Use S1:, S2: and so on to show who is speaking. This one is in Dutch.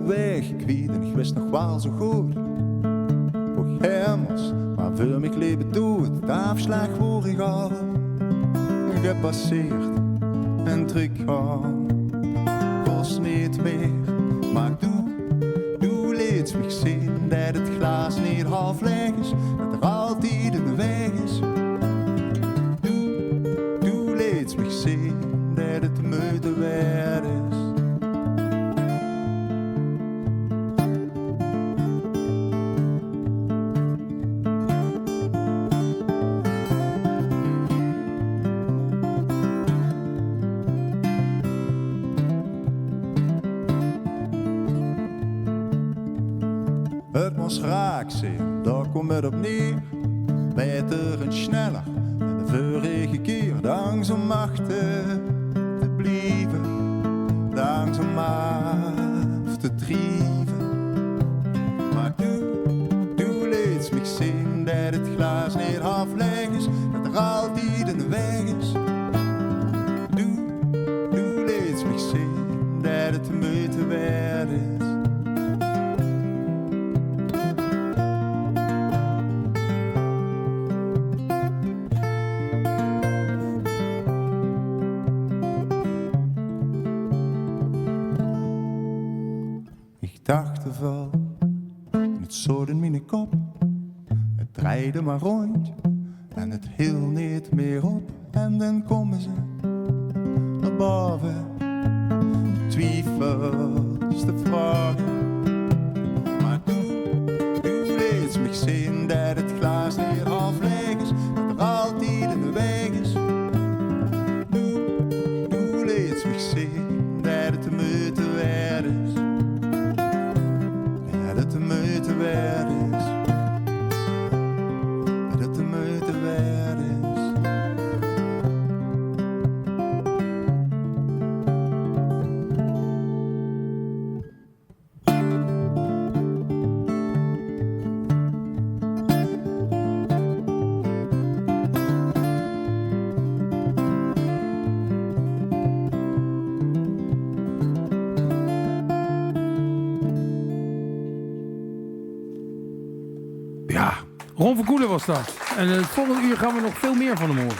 S1: de weg ik weet en ik wist nog wel zo goed. Och hemels, maar voor mij leven doet, de afslag word ik al gepasseerd en teruggaan. Kost niet meer, maar doe leed mich zien dat het glas niet half leeg is, dat er altijd een weg is. Doe leed mich zien dat het moeite waard is. Het moest raak zijn, daar komt het op neer. Beter en sneller dan de vorige keer. Langzaam achter te blijven, langzaam af te drijven. Maar doe leed mich zien dat het glas niet half leeg is, dat er altijd een weg is. Doe leed mich zien dat het de moeite waard is. Ik dacht ervan, het zat in mijn kop. Het draaide maar rond en het hield niet meer op. En dan komen ze naar boven, de twijfels te vragen. Maar doe leed mich zien dat het glas niet half leeg is, dat er altijd een weg is. Doe leed mich zien dat het de moeite waard is. Dat het de moeite waard is. Dat het de moeite waard is.
S2: Ja, Ron Verkoelen was dat. En het volgende uur gaan we nog veel meer van hem horen.